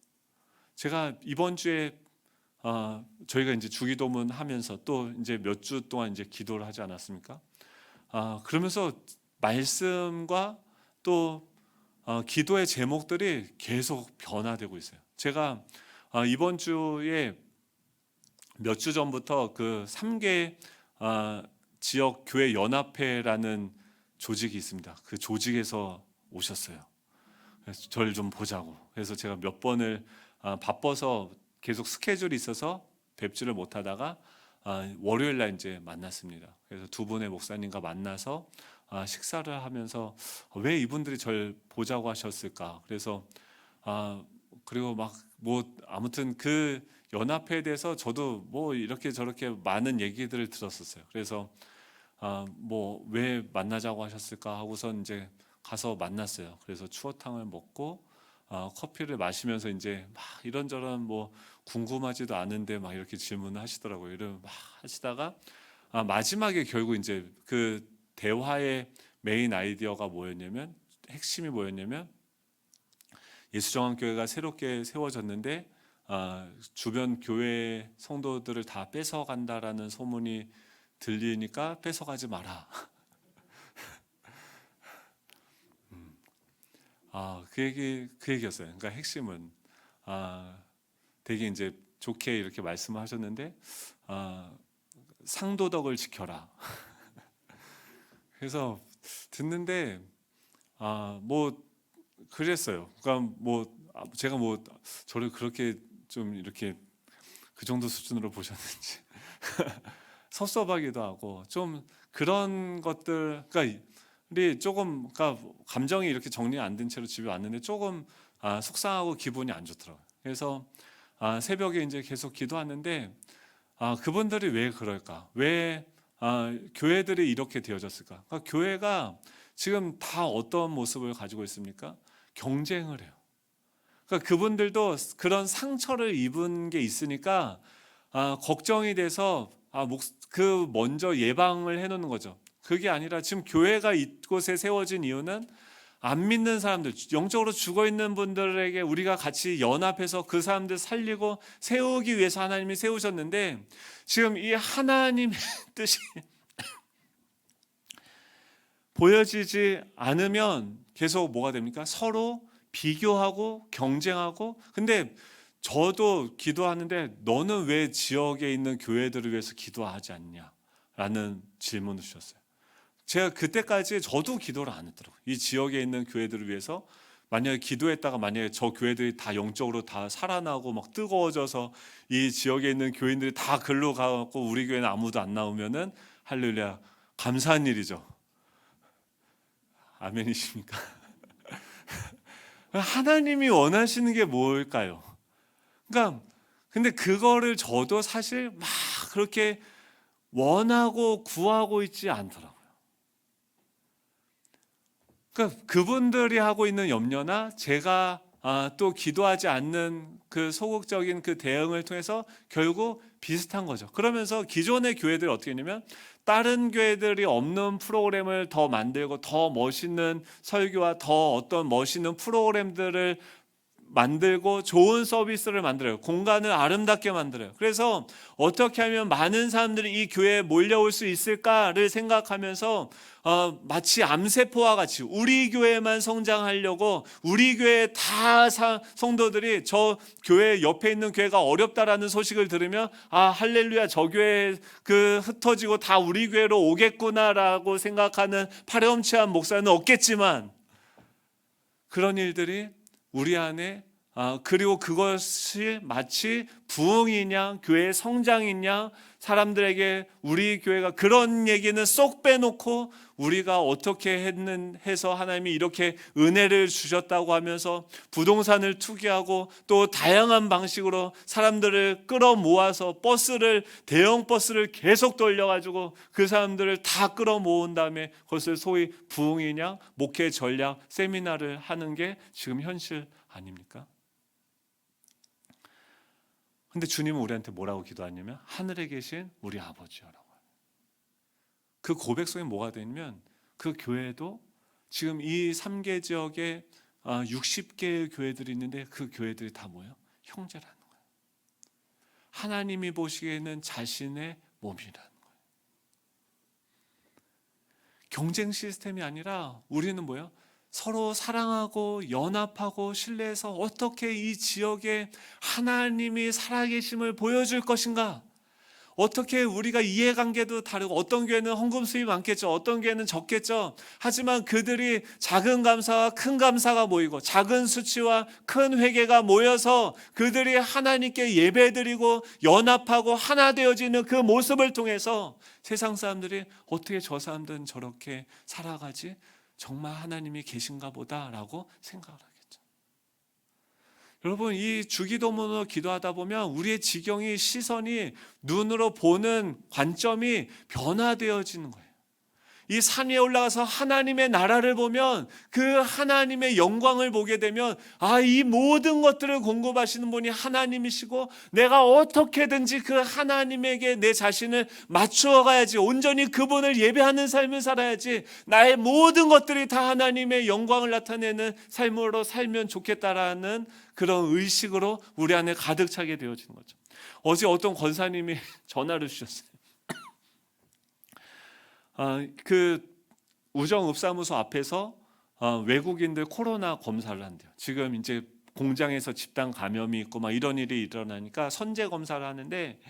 제가 이번 주에 저희가 이제 주기도문 하면서 또 이제 몇 주 동안 이제 기도를 하지 않았습니까? 그러면서 말씀과 또 기도의 제목들이 계속 변화되고 있어요. 제가 이번 주에 몇 주 전부터 그 3개 지역 교회 연합회라는 조직이 있습니다. 그 조직에서 오셨어요. 그래서 저를 좀 보자고. 그래서 제가 몇 번을 바빠서 계속 스케줄이 있어서 뵙지를 못하다가 월요일 날 이제 만났습니다. 그래서 두 분의 목사님과 만나서 식사를 하면서 왜 이분들이 저를 보자고 하셨을까? 그래서 그리고 막 뭐 아무튼 그 연합회에 대해서 저도 뭐 이렇게 저렇게 많은 얘기들을 들었었어요. 그래서 뭐 왜 만나자고 하셨을까 하고선 이제 가서 만났어요. 그래서 추어탕을 먹고 커피를 마시면서 이제 막 이런저런 뭐 궁금하지도 않은데 막 이렇게 질문을 하시더라고요. 이런 막 하시다가 마지막에 결국 이제 그 대화의 메인 아이디어가 뭐였냐면, 핵심이 뭐였냐면, 예수정한교회가 새롭게 세워졌는데 주변 교회 성도들을 다 뺏어간다라는 소문이 들리니까 뺏어가지 마라. 그 얘기였어요. 그러니까 핵심은 되게 이제 좋게 이렇게 말씀하셨는데 상도덕을 지켜라. 그래서 듣는데 뭐 그랬어요. 그러니까 뭐 제가 뭐 저를 그렇게 좀 이렇게 그 정도 수준으로 보셨는지 섭섭하기도 하고 좀 그런 것들, 그러니까 조금, 그러니까 감정이 이렇게 정리 안 된 채로 집에 왔는데 조금 속상하고 기분이 안 좋더라고요. 그래서 새벽에 이제 계속 기도하는데 그분들이 왜 그럴까? 왜 교회들이 이렇게 되어졌을까? 그러니까 교회가 지금 다 어떤 모습을 가지고 있습니까? 경쟁을 해요. 그러니까 그분들도 그런 상처를 입은 게 있으니까 걱정이 돼서 그 먼저 예방을 해놓는 거죠. 그게 아니라 지금 교회가 이곳에 세워진 이유는 안 믿는 사람들, 영적으로 죽어 있는 분들에게 우리가 같이 연합해서 그 사람들 살리고 세우기 위해서 하나님이 세우셨는데, 지금 이 하나님의 뜻이 보여지지 않으면 계속 뭐가 됩니까? 서로 비교하고 경쟁하고. 근데 저도 기도하는데 너는 왜 지역에 있는 교회들을 위해서 기도하지 않냐? 라는 질문을 주셨어요. 제가 그때까지 저도 기도를 안 했더라고요. 이 지역에 있는 교회들을 위해서 만약에 기도했다가 만약에 저 교회들이 다 영적으로 다 살아나고 막 뜨거워져서 이 지역에 있는 교인들이 다 글로 가고 우리 교회는 아무도 안 나오면은 할렐루야, 감사한 일이죠. 아멘이십니까? 하나님이 원하시는 게 뭘까요? 그러니까 근데 그거를 저도 사실 막 그렇게 원하고 구하고 있지 않더라고요. 그러니까 그분들이 하고 있는 염려나 제가 또 기도하지 않는 그 소극적인 그 대응을 통해서 결국 비슷한 거죠. 그러면서 기존의 교회들이 어떻게 했냐면 다른 교회들이 없는 프로그램을 더 만들고 더 멋있는 설교와 더 어떤 멋있는 프로그램들을 만들고 좋은 서비스를 만들어요. 공간을 아름답게 만들어요. 그래서 어떻게 하면 많은 사람들이 이 교회에 몰려올 수 있을까를 생각하면서 마치 암세포와 같이 우리 교회만 성장하려고 우리 교회 다 성도들이 저 교회 옆에 있는 교회가 어렵다라는 소식을 들으면 할렐루야, 저 교회 그 흩어지고 다 우리 교회로 오겠구나라고 생각하는 파렴치한 목사는 없겠지만 그런 일들이 우리 안에 그리고 그것이 마치 부흥이냐 교회의 성장이냐 사람들에게 우리 교회가 그런 얘기는 쏙 빼놓고 우리가 어떻게 해서 하나님이 이렇게 은혜를 주셨다고 하면서 부동산을 투기하고 또 다양한 방식으로 사람들을 끌어모아서 대형 버스를 계속 돌려가지고 그 사람들을 다 끌어모은 다음에 그것을 소위 부흥이냐 목회 전략 세미나를 하는 게 지금 현실 아닙니까? 근데 주님은 우리한테 뭐라고 기도하냐면 하늘에 계신 우리 아버지여라고. 그 고백 속에 뭐가 되냐면 그 교회도 지금 이 3개 지역에 60개의 교회들이 있는데 그 교회들이 다 뭐예요? 형제라는 거예요. 하나님이 보시기에는 자신의 몸이라는 거예요. 경쟁 시스템이 아니라 우리는 뭐예요? 서로 사랑하고 연합하고 신뢰해서 어떻게 이 지역에 하나님이 살아계심을 보여줄 것인가? 어떻게 우리가 이해관계도 다르고 어떤 교회는 헌금 수입이 많겠죠. 어떤 교회는 적겠죠. 하지만 그들이 작은 감사와 큰 감사가 모이고 작은 수치와 큰 회개가 모여서 그들이 하나님께 예배드리고 연합하고 하나 되어지는 그 모습을 통해서 세상 사람들이 어떻게 저 사람들은 저렇게 살아가지? 정말 하나님이 계신가 보다라고 생각을 하겠죠. 여러분, 이 주기도문으로 기도하다 보면 우리의 지경이 시선이 눈으로 보는 관점이 변화되어지는 거예요. 이 산 위에 올라가서 하나님의 나라를 보면 그 하나님의 영광을 보게 되면 이 모든 것들을 공급하시는 분이 하나님이시고 내가 어떻게든지 그 하나님에게 내 자신을 맞추어 가야지, 온전히 그분을 예배하는 삶을 살아야지, 나의 모든 것들이 다 하나님의 영광을 나타내는 삶으로 살면 좋겠다라는 그런 의식으로 우리 안에 가득 차게 되어지는 거죠. 어제 어떤 권사님이 전화를 주셨어요. 그 우정읍사무소 앞에서 외국인들 코로나 검사를 한대요. 지금 이제 공장에서 집단 감염이 있고 막 이런 일이 일어나니까 선제 검사를 하는데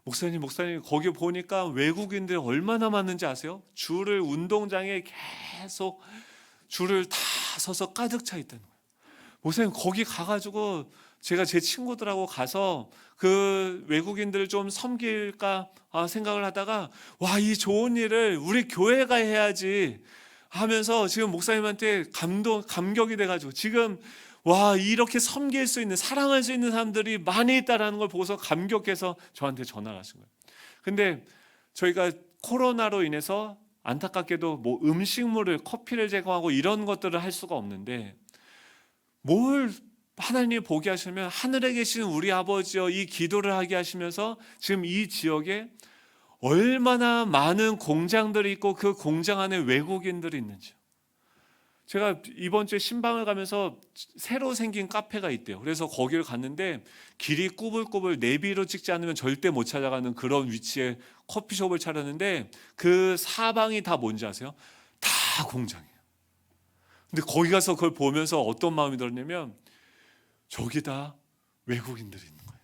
목사님 거기 보니까 외국인들 얼마나 많은지 아세요? 줄을 운동장에 계속 줄을 다 서서 가득 차 있다는 거예요. 목사님 거기 가가지고 제가 제 친구들하고 가서 그 외국인들을 좀 섬길까 생각을 하다가 이 좋은 일을 우리 교회가 해야지 하면서 지금 목사님한테 감격이 돼가지고 지금 이렇게 섬길 수 있는, 사랑할 수 있는 사람들이 많이 있다라는 걸 보고서 감격해서 저한테 전화를 하신 거예요. 근데 저희가 코로나로 인해서 안타깝게도 뭐 음식물을, 커피를 제공하고 이런 것들을 할 수가 없는데 뭘 하나님이 보게 하시면 하늘에 계신 우리 아버지여 이 기도를 하게 하시면서 지금 이 지역에 얼마나 많은 공장들이 있고 그 공장 안에 외국인들이 있는지, 제가 이번 주에 신방을 가면서 새로 생긴 카페가 있대요. 그래서 거기를 갔는데 길이 꾸불꾸불 내비로 찍지 않으면 절대 못 찾아가는 그런 위치에 커피숍을 차렸는데 그 사방이 다 뭔지 아세요? 다 공장이에요. 근데 거기 가서 그걸 보면서 어떤 마음이 들었냐면 저기 다 외국인들이 있는 거예요.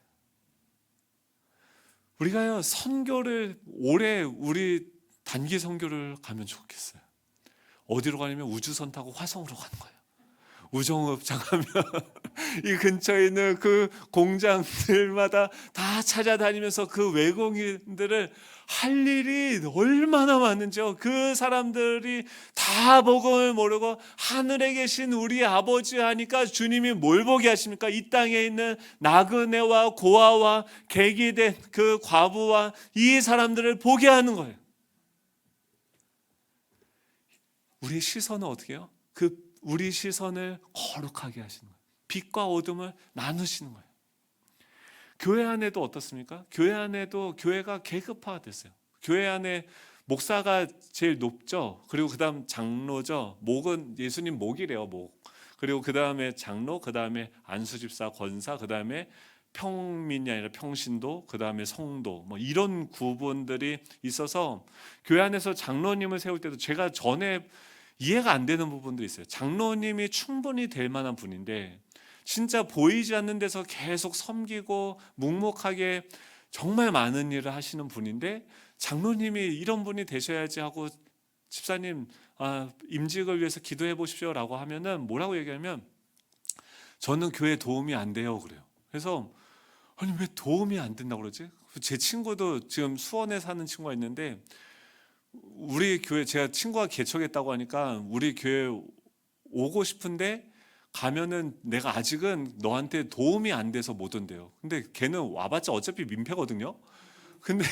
우리가요 선교를 올해 우리 단기 선교를 가면 좋겠어요. 어디로 가냐면 우주선 타고 화성으로 가는 거예요. 우정읍장 하면 이 근처에 있는 그 공장들마다 다 찾아다니면서 그 외국인들을 할 일이 얼마나 많은지요. 그 사람들이 다 복음을 모르고 하늘에 계신 우리 아버지 하니까 주님이 뭘 보게 하십니까? 이 땅에 있는 나그네와 고아와 객이된 그 과부와 이 사람들을 보게 하는 거예요. 우리 시선은 어떻게 해요? 우리 시선을 거룩하게 하시는 거예요. 빛과 어둠을 나누시는 거예요. 교회 안에도 어떻습니까? 교회 안에도 교회가 계급화됐어요. 교회 안에 목사가 제일 높죠. 그리고 그다음 장로죠. 목은 예수님 목이래요. 목. 그리고 그다음에 장로, 그다음에 안수집사, 권사, 그다음에 평민이 아니라 평신도, 그다음에 성도, 뭐 이런 구분들이 있어서 교회 안에서 장로님을 세울 때도 제가 전에 이해가 안 되는 부분들이 있어요. 장로님이 충분히 될 만한 분인데 진짜 보이지 않는 데서 계속 섬기고 묵묵하게 정말 많은 일을 하시는 분인데 장로님이 이런 분이 되셔야지 하고 집사님 임직을 위해서 기도해 보십시오라고 하면은 뭐라고 얘기하면 저는 교회에 도움이 안 돼요 그래요. 그래서 아니 왜 도움이 안 된다고 그러지? 제 친구도 지금 수원에 사는 친구가 있는데 우리 교회 제가 친구가 개척했다고 하니까 우리 교회 오고 싶은데 가면은 내가 아직은 너한테 도움이 안 돼서 못 온대요. 근데 걔는 와봤자 어차피 민폐거든요. 근데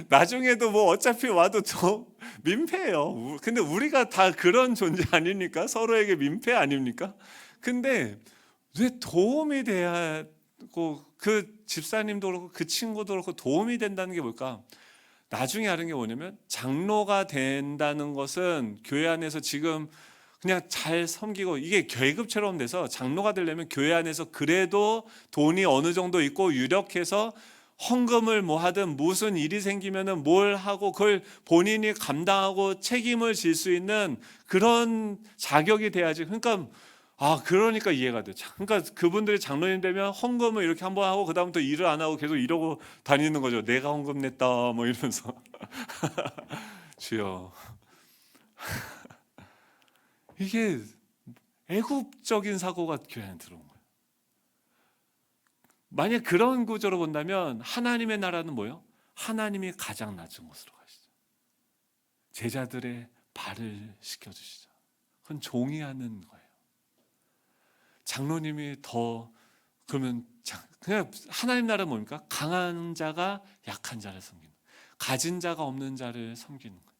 나중에도 뭐 어차피 와도 더 민폐예요. 근데 우리가 다 그런 존재 아닙니까? 서로에게 민폐 아닙니까? 근데 왜 도움이 돼야 하고 그 집사님도 그렇고 그 친구도 그렇고 도움이 된다는 게 뭘까? 나중에 하는 게 뭐냐면 장로가 된다는 것은 교회 안에서 지금 그냥 잘 섬기고 이게 계급처럼 돼서 장로가 되려면 교회 안에서 그래도 돈이 어느 정도 있고 유력해서 헌금을 뭐 하든 무슨 일이 생기면은 뭘 하고 그걸 본인이 감당하고 책임을 질 수 있는 그런 자격이 돼야지. 그러니까 이해가 돼. 그러니까 그분들이 장로님 되면 헌금을 이렇게 한번 하고 그다음부터 일을 안 하고 계속 이러고 다니는 거죠. 내가 헌금 냈다 뭐 이러면서 주여. 이게 애국적인 사고가 교회 안에 들어온 거예요. 만약 그런 구조로 본다면 하나님의 나라는 뭐예요? 하나님이 가장 낮은 곳으로 가시죠. 제자들의 발을 씻겨주시죠. 그건 종이 하는 거예요. 장로님이 더 그러면 그냥 하나님 나라는 뭡니까? 강한 자가 약한 자를 섬기는 거예요. 가진 자가 없는 자를 섬기는 거예요.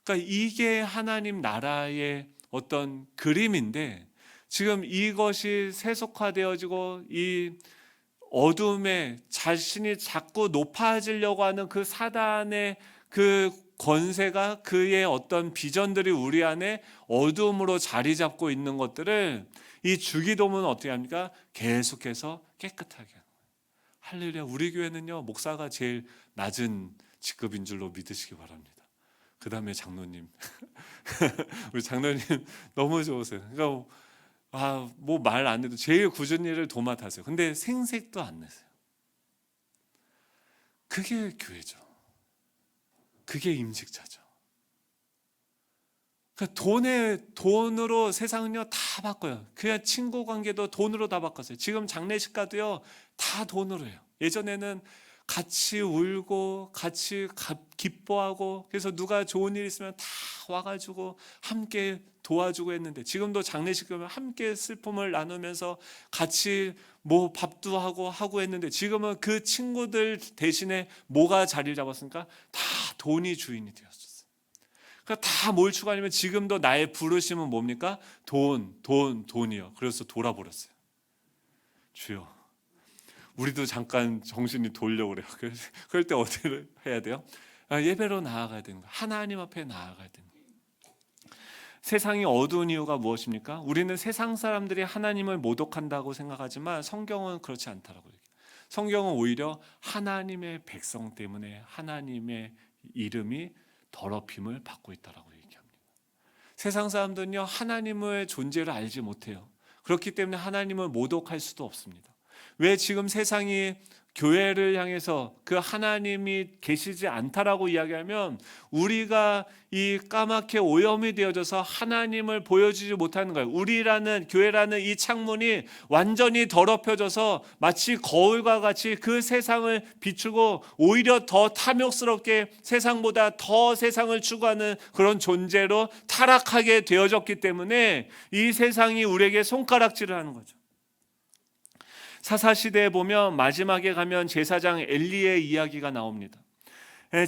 그러니까 이게 하나님 나라의 어떤 그림인데 지금 이것이 세속화되어지고 이 어둠에 자신이 자꾸 높아지려고 하는 그 사단의 그 권세가 그의 어떤 비전들이 우리 안에 어둠으로 자리 잡고 있는 것들을 이 주기도문은 어떻게 합니까? 계속해서 깨끗하게 하는 거예요. 할렐루야. 우리 교회는요 목사가 제일 낮은 직급인 줄로 믿으시기 바랍니다. 그 다음에 장로님. 우리 장로님 너무 좋으세요. 그러니까 뭐 말 안 해도 제일 굳은 일을 도맡아세요. 근데 생색도 안 내세요. 그게 교회죠. 그게 임직자죠. 그러니까 돈으로 세상은요 다 바꿔요. 그냥 친구 관계도 돈으로 다 바꿨어요. 지금 장례식 가도요 다 돈으로 해요. 예전에는 같이 울고 같이 기뻐하고 그래서 누가 좋은 일 있으면 다 와가지고 함께 도와주고 했는데 지금도 장례식 가면 함께 슬픔을 나누면서 같이 뭐 밥도 하고 했는데 지금은 그 친구들 대신에 뭐가 자리를 잡았습니까? 다 돈이 주인이 되었어요. 그러니까 다 뭘 추구하냐면 지금도 나의 부르심은 뭡니까? 돈이요. 그래서 돌아버렸어요. 주여. 우리도 잠깐 정신이 돌려고 그래요. 그럴 때 어디를 해야 돼요? 예배로 나아가야 되는 거예요. 하나님 앞에 나아가야 되는 거예요. 세상이 어두운 이유가 무엇입니까? 우리는 세상 사람들이 하나님을 모독한다고 생각하지만 성경은 그렇지 않다라고 얘기해요. 성경은 오히려 하나님의 백성 때문에 하나님의 이름이 더럽힘을 받고 있다라고 얘기합니다. 세상 사람들은요, 하나님의 존재를 알지 못해요. 그렇기 때문에 하나님을 모독할 수도 없습니다. 왜 지금 세상이 교회를 향해서 그 하나님이 계시지 않다라고 이야기하면 우리가 이 까맣게 오염이 되어져서 하나님을 보여주지 못하는 거예요. 우리라는 교회라는 이 창문이 완전히 더럽혀져서 마치 거울과 같이 그 세상을 비추고 오히려 더 탐욕스럽게 세상보다 더 세상을 추구하는 그런 존재로 타락하게 되어졌기 때문에 이 세상이 우리에게 손가락질을 하는 거죠. 사사시대에 보면 마지막에 가면 제사장 엘리의 이야기가 나옵니다.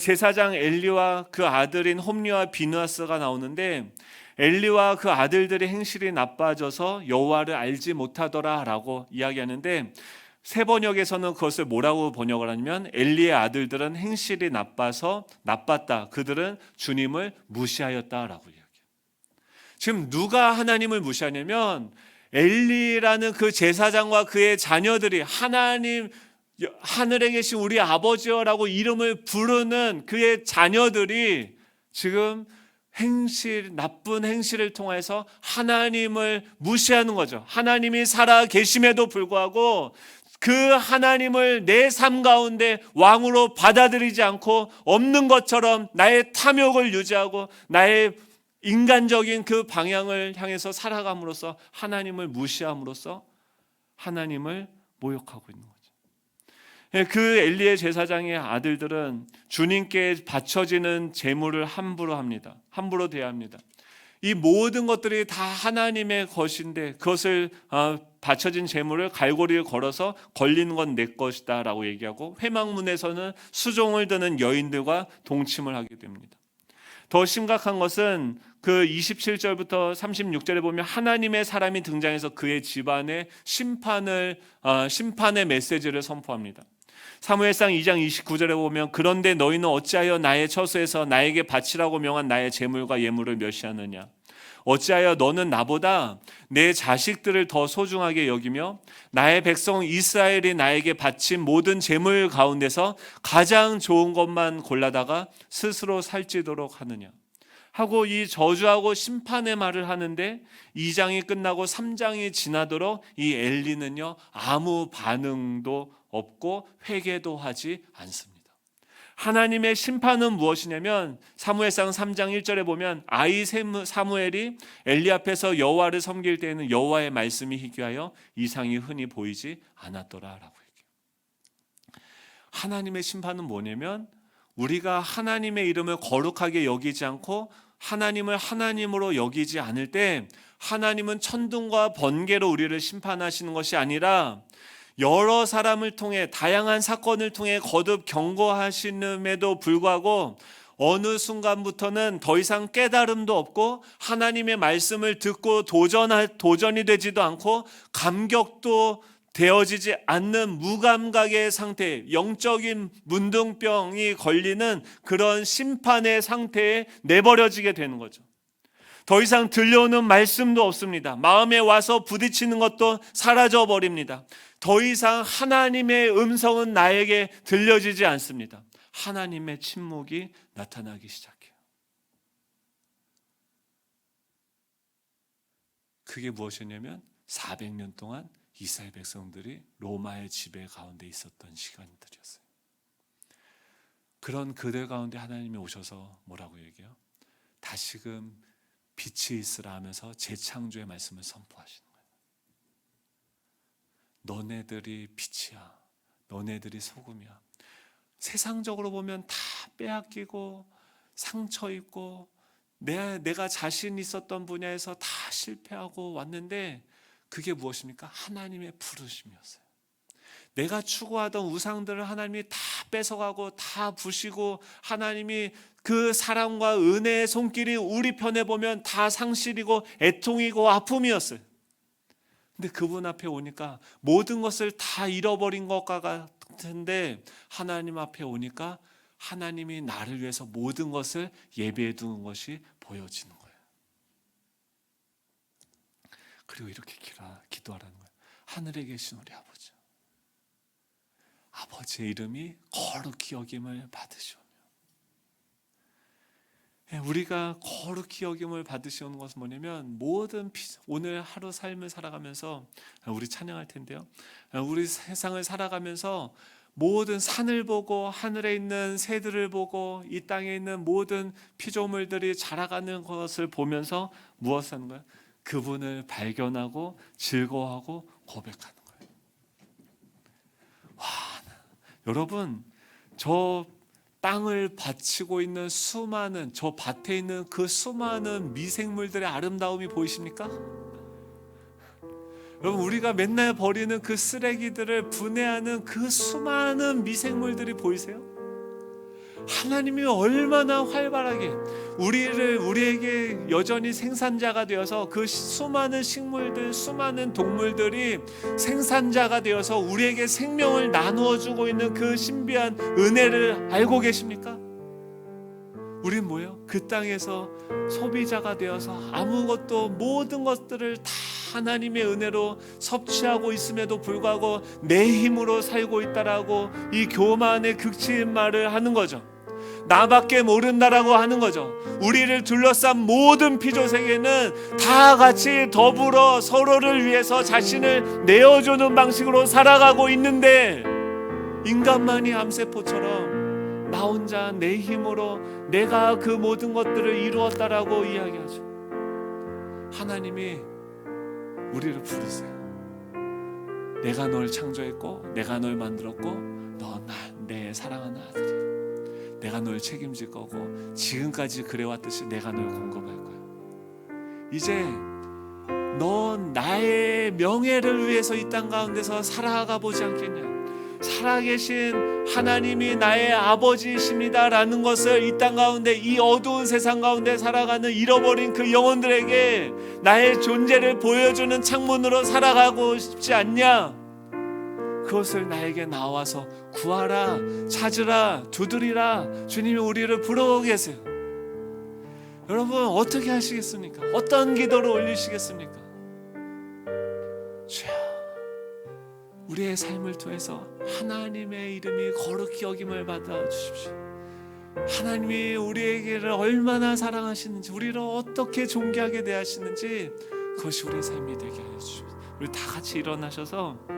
제사장 엘리와 그 아들인 홈리와 비느하스가 나오는데 엘리와 그 아들들의 행실이 나빠져서 여호와를 알지 못하더라라고 이야기하는데 새 번역에서는 그것을 뭐라고 번역을 하냐면 엘리의 아들들은 행실이 나빴다. 그들은 주님을 무시하였다라고 이야기해요. 지금 누가 하나님을 무시하냐면 엘리라는 그 제사장과 그의 자녀들이 하나님 하늘에 계신 우리 아버지여라고 이름을 부르는 그의 자녀들이 지금 나쁜 행실을 통해서 하나님을 무시하는 거죠. 하나님이 살아 계심에도 불구하고 그 하나님을 내 삶 가운데 왕으로 받아들이지 않고 없는 것처럼 나의 탐욕을 유지하고 나의 인간적인 그 방향을 향해서 살아감으로써 하나님을 무시함으로써 하나님을 모욕하고 있는 거죠. 그 엘리의 제사장의 아들들은 주님께 바쳐지는 제물을 함부로 합니다. 함부로 대합니다. 이 모든 것들이 다 하나님의 것인데 그것을 바쳐진 제물을 갈고리를 걸어서 걸리는 건 내 것이다 라고 얘기하고 회막문에서는 수종을 드는 여인들과 동침을 하게 됩니다. 더 심각한 것은 그 27절부터 36절에 보면 하나님의 사람이 등장해서 그의 집안에 심판의 메시지를 선포합니다. 사무엘상 2장 29절에 보면 그런데 너희는 어찌하여 나의 처소에서 나에게 바치라고 명한 나의 제물과 예물을 멸시하느냐. 어찌하여 너는 나보다 내 자식들을 더 소중하게 여기며 나의 백성 이스라엘이 나에게 바친 모든 제물 가운데서 가장 좋은 것만 골라다가 스스로 살찌도록 하느냐 하고 이 저주하고 심판의 말을 하는데 2장이 끝나고 3장이 지나도록 이 엘리는요 아무 반응도 없고 회개도 하지 않습니다. 하나님의 심판은 무엇이냐면 사무엘상 3장 1절에 보면 아이 사무엘이 엘리 앞에서 여호와를 섬길 때에는 여호와의 말씀이 희귀하여 이상이 흔히 보이지 않았더라라고 얘기해요. 하나님의 심판은 뭐냐면 우리가 하나님의 이름을 거룩하게 여기지 않고 하나님을 하나님으로 여기지 않을 때 하나님은 천둥과 번개로 우리를 심판하시는 것이 아니라 여러 사람을 통해 다양한 사건을 통해 거듭 경고하시는에도 불구하고 어느 순간부터는 더 이상 깨달음도 없고 하나님의 말씀을 듣고 도전이 되지도 않고 감격도 되어지지 않는 무감각의 상태, 영적인 문둥병이 걸리는 그런 심판의 상태에 내버려지게 되는 거죠. 더 이상 들려오는 말씀도 없습니다. 마음에 와서 부딪히는 것도 사라져 버립니다. 더 이상 하나님의 음성은 나에게 들려지지 않습니다. 하나님의 침묵이 나타나기 시작해요. 그게 무엇이냐면 400년 동안 이스라엘 백성들이 로마의 지배 가운데 있었던 시간들이었어요. 그런 그들 가운데 하나님이 오셔서 뭐라고 얘기해요? 다시금 빛이 있으라 하면서 재창조의 말씀을 선포하시는 거예요. 너네들이 빛이야. 너네들이 소금이야. 세상적으로 보면 다 빼앗기고 상처 입고 내가 자신 있었던 분야에서 다 실패하고 왔는데 그게 무엇입니까? 하나님의 부르심이었어요. 내가 추구하던 우상들을 하나님이 다 뺏어가고 다 부시고 하나님이 그 사랑과 은혜의 손길이 우리 편에 보면 다 상실이고 애통이고 아픔이었어요. 근데 그분 앞에 오니까 모든 것을 다 잃어버린 것 같은데 하나님 앞에 오니까 하나님이 나를 위해서 모든 것을 예배해 두는 것이 보여지는 거예요. 그리고 이렇게 기도하라는 거예요. 하늘에 계신 우리 아버지, 아버지의 이름이 거룩히 여김을 받으시오며. 우리가 거룩히 여김을 받으시는 것은 뭐냐면, 모든 오늘 하루 삶을 살아가면서, 우리 찬양할 텐데요, 우리 세상을 살아가면서 모든 산을 보고 하늘에 있는 새들을 보고 이 땅에 있는 모든 피조물들이 자라가는 것을 보면서 무엇을 하는 거예요? 그분을 발견하고 즐거워하고 고백하는 거예요. 와, 여러분, 저 땅을 바치고 있는 수많은, 저 밭에 있는 그 수많은 미생물들의 아름다움이 보이십니까? 여러분, 우리가 맨날 버리는 그 쓰레기들을 분해하는 그 수많은 미생물들이 보이세요? 하나님이 얼마나 활발하게 우리에게 여전히 생산자가 되어서, 그 수많은 식물들, 수많은 동물들이 생산자가 되어서 우리에게 생명을 나누어 주고 있는 그 신비한 은혜를 알고 계십니까? 우린 뭐예요? 그 땅에서 소비자가 되어서 아무것도, 모든 것들을 다 하나님의 은혜로 섭취하고 있음에도 불구하고 내 힘으로 살고 있다라고 이 교만의 극치인 말을 하는 거죠. 나밖에 모른다라고 하는 거죠. 우리를 둘러싼 모든 피조세계는 다 같이 더불어 서로를 위해서 자신을 내어주는 방식으로 살아가고 있는데, 인간만이 암세포처럼 나 혼자 내 힘으로 내가 그 모든 것들을 이루었다라고 이야기하죠. 하나님이 우리를 부르세요. 내가 널 창조했고 내가 널 만들었고 너 내 사랑하는 아들이야. 내가 널 책임질 거고 지금까지 그래왔듯이 내가 널 공급할 거야. 이제 넌 나의 명예를 위해서 이 땅 가운데서 살아가 보지 않겠냐. 살아계신 하나님이 나의 아버지이십니다라는 것을 이 땅 가운데, 이 어두운 세상 가운데 살아가는 잃어버린 그 영혼들에게 나의 존재를 보여주는 창문으로 살아가고 싶지 않냐? 그것을 나에게 나와서 구하라, 찾으라, 두드리라. 주님이 우리를 부르고 계세요. 여러분, 어떻게 하시겠습니까? 어떤 기도를 올리시겠습니까? 주여, 우리의 삶을 통해서 하나님의 이름이 거룩히 여김을 받아 주십시오. 하나님이 우리에게를 얼마나 사랑하시는지, 우리를 어떻게 존귀하게 대하시는지, 그것이 우리의 삶이 되게 하여 주십시오. 우리 다 같이 일어나셔서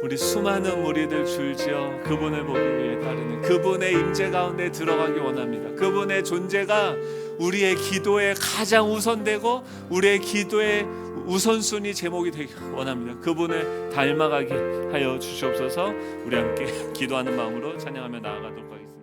우리 수많은 무리들 줄지어 그분을 보기 위해 따르는 그분의 임재 가운데 들어가기 원합니다. 그분의 존재가 우리의 기도에 가장 우선되고 우리의 기도의 우선순위 제목이 되기 원합니다. 그분을 닮아가게 하여 주시옵소서. 우리 함께 기도하는 마음으로 찬양하며 나아가도록 하겠습니다.